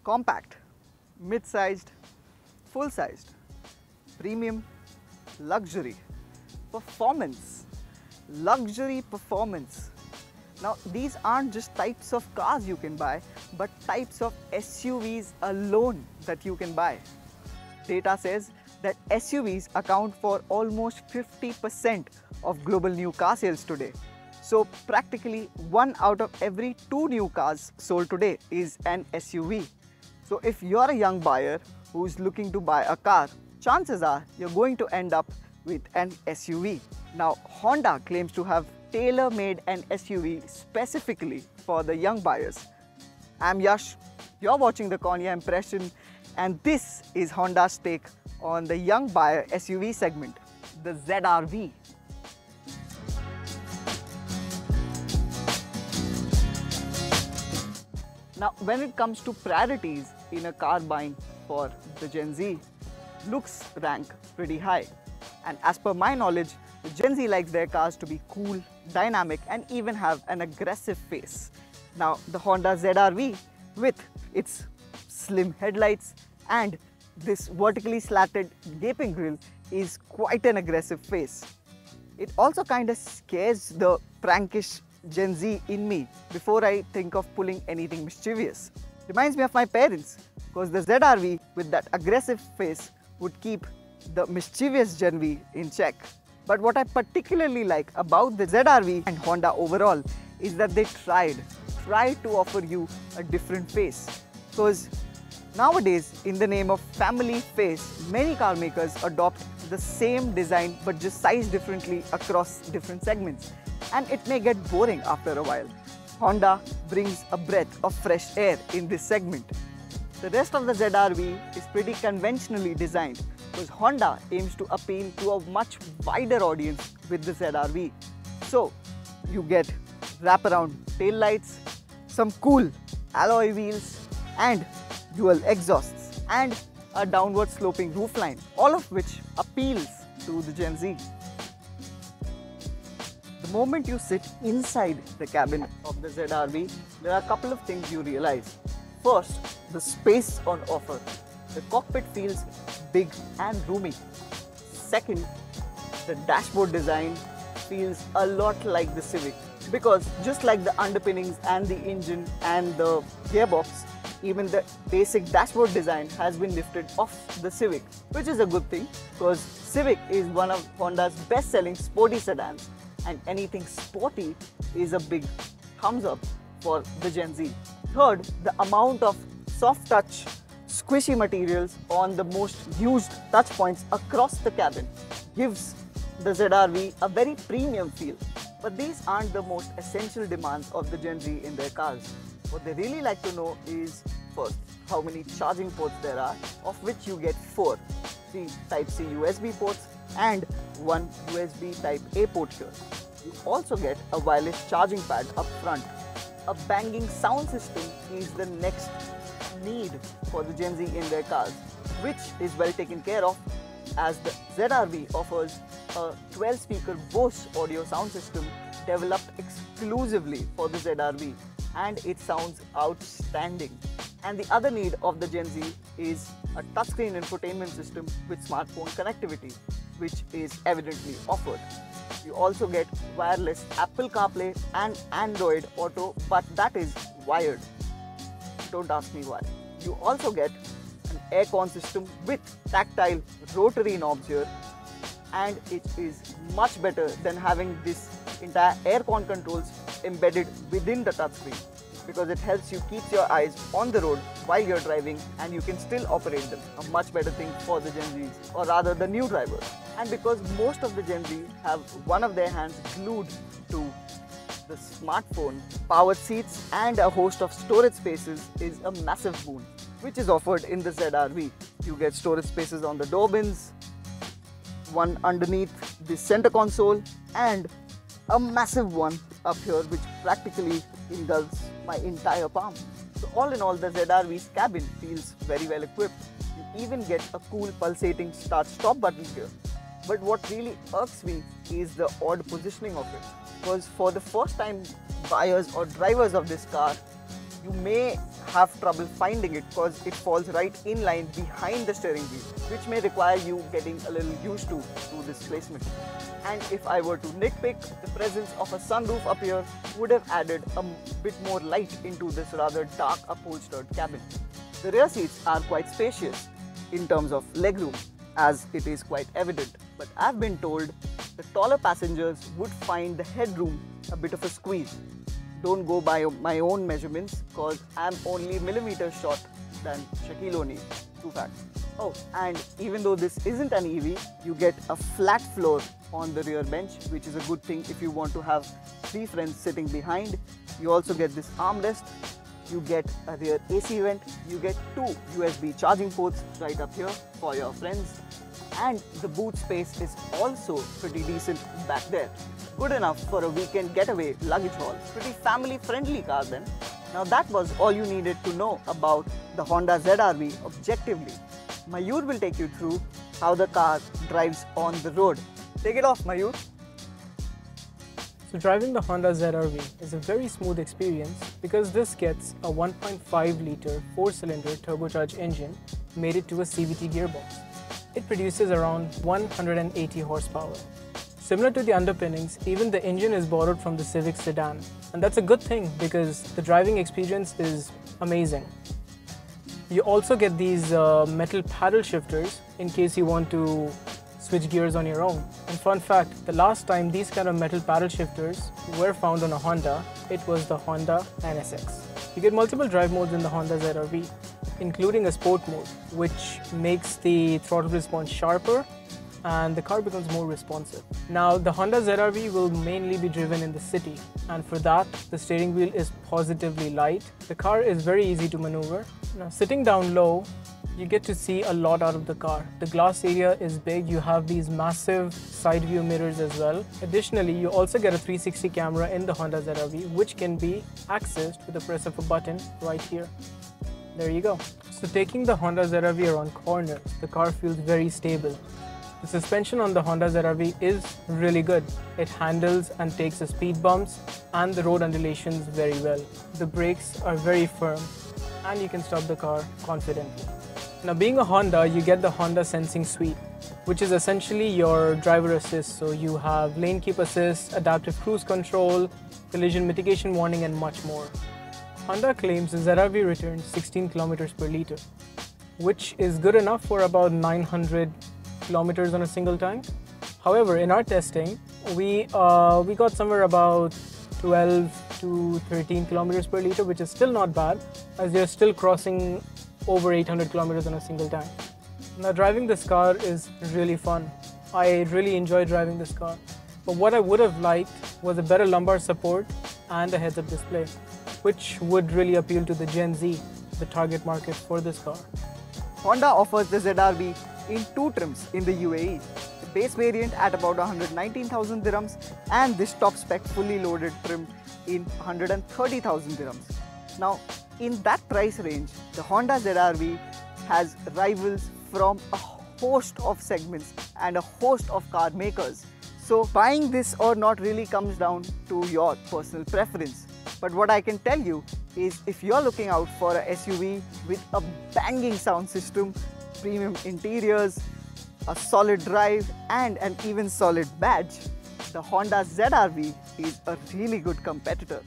compact, mid-sized, full-sized, premium, luxury, performance, luxury performance. Now these aren't just types of cars you can buy, but types of SUVs alone that you can buy. Data says that SUVs account for almost 50% of global new car sales today. So practically 1 out of every 2 new cars sold today is an SUV. So if you're a young buyer who's looking to buy a car, chances are you're going to end up with an SUV. Now Honda claims to have tailor-made an SUV specifically for the young buyers. I'm Yash, you're watching the Cornea Impression, and this is Honda's take on the young buyer SUV segment, the ZR-V. Now when it comes to priorities in a car buying for the Gen Z, looks rank pretty high. And as per my knowledge, the Gen Z likes their cars to be cool, dynamic, and even have an aggressive face. Now the Honda ZR-V, with its slim headlights and this vertically slatted gaping grille, is quite an aggressive face. It also kind of scares the prankish Gen Z in me before I think of pulling anything mischievous. Reminds me of my parents, because the ZR-V with that aggressive face would keep the mischievous Gen V in check. But what I particularly like about the ZR-V and Honda overall is that they tried to offer you a different face. Because nowadays, in the name of family face, many car makers adopt the same design but just sized differently across different segments. And it may get boring after a while. Honda brings a breath of fresh air in this segment. The rest of the ZR-V is pretty conventionally designed, because Honda aims to appeal to a much wider audience with the ZR-V. So you get wraparound tail lights, some cool alloy wheels, and dual exhausts, and a downward sloping roofline, all of which appeals to the Gen Z. The moment you sit inside the cabin of the ZR-V, there are a couple of things you realize. First, the space on offer. The cockpit feels big and roomy. Second, the dashboard design feels a lot like the Civic, because just like the underpinnings and the engine and the gearbox, even the basic dashboard design has been lifted off the Civic, which is a good thing, because Civic is one of Honda's best-selling sporty sedans, and anything sporty is a big thumbs up for the Gen Z. Third, the amount of soft touch, squishy materials on the most used touch points across the cabin gives the ZR-V a very premium feel. But these aren't the most essential demands of the Gen Z in their cars. What they really like to know is, first, how many charging ports there are, of which you get 4. 3 Type-C USB ports and 1 USB Type-A port here. You also get a wireless charging pad up front. A banging sound system is the next need for the Gen Z in their cars, which is well taken care of, as the ZR-V offers a 12-speaker Bose audio sound system developed exclusively for the ZR-V, and it sounds outstanding. And the other need of the Gen Z is a touchscreen infotainment system with smartphone connectivity, which is evidently offered. You also get wireless Apple CarPlay and Android Auto, but that is wired. Don't ask me why. You also get an aircon system with tactile rotary knobs here, and it is much better than having this entire aircon controls embedded within the touchscreen, because it helps you keep your eyes on the road while you're driving, and you can still operate them. A much better thing for the Gen Zs, or rather the new drivers. And because most of the Gen Z have one of their hands glued to the smartphone, powered seats and a host of storage spaces is a massive boon, which is offered in the ZR-V. You get storage spaces on the door bins, one underneath the center console, and a massive one up here which practically engulfs my entire palm. So all in all, the ZR-V's cabin feels very well equipped. You even get a cool pulsating start-stop button here. But what really irks me is the odd positioning of it, because for the first time buyers or drivers of this car, you may have trouble finding it because it falls right in line behind the steering wheel, which may require you getting a little used to this placement. And if I were to nitpick, the presence of a sunroof up here would have added a bit more light into this rather dark upholstered cabin. The rear seats are quite spacious in terms of legroom, as it is quite evident, but I've been told the taller passengers would find the headroom a bit of a squeeze. Don't go by my own measurements because I'm only millimeters short than Shaquille O'Neal. True fact. Oh, and even though this isn't an EV, you get a flat floor on the rear bench, which is a good thing if you want to have 3 friends sitting behind. You also get this armrest, you get a rear AC vent, you get 2 USB charging ports right up here for your friends, and the boot space is also pretty decent back there. Good enough for a weekend getaway luggage haul. Pretty family friendly car then. Now that was all you needed to know about the Honda ZR-V objectively. Mayur will take you through how the car drives on the road. Take it off, Mayur. So driving the Honda ZR-V is a very smooth experience because this gets a 1.5 litre 4-cylinder turbocharged engine mated to a CVT gearbox. It produces around 180 horsepower. Similar to the underpinnings, even the engine is borrowed from the Civic sedan, and that's a good thing because the driving experience is amazing. You also get these metal paddle shifters in case you want to switch gears on your own. And fun fact, the last time these kind of metal paddle shifters were found on a Honda, it was the Honda NSX. You get multiple drive modes in the Honda ZR-V, including a sport mode, which makes the throttle response sharper and the car becomes more responsive. Now, the Honda ZR-V will mainly be driven in the city, and for that, the steering wheel is positively light. The car is very easy to maneuver. Now, sitting down low, you get to see a lot out of the car. The glass area is big. You have these massive side view mirrors as well. Additionally, you also get a 360 camera in the Honda ZR-V, which can be accessed with the press of a button right here. There you go. So taking the Honda ZR-V around corners, the car feels very stable. The suspension on the Honda ZR-V is really good. It handles and takes the speed bumps and the road undulations very well. The brakes are very firm and you can stop the car confidently. Now, being a Honda, you get the Honda Sensing Suite, which is essentially your driver assist. So you have lane keep assist, adaptive cruise control, collision mitigation warning, and much more. Honda claims the ZR-V returns 16 kilometers per liter, which is good enough for about 900 kilometers on a single tank. However, in our testing, we got somewhere about 12 to 13 kilometers per liter, which is still not bad, as they're still crossing over 800 kilometers on a single tank. Now, driving this car is really fun. I really enjoy driving this car. But what I would have liked was a better lumbar support and a heads-up display, which would really appeal to the Gen Z, the target market for this car. Honda offers the ZR-V in 2 trims in the UAE. The base variant at about 119,000 dirhams and this top spec fully loaded trim in 130,000 dirhams. Now, in that price range, the Honda ZR-V has rivals from a host of segments and a host of car makers. So buying this or not really comes down to your personal preference. But what I can tell you is if you're looking out for a SUV with a banging sound system, premium interiors, a solid drive and an even solid badge, the Honda ZR-V is a really good competitor.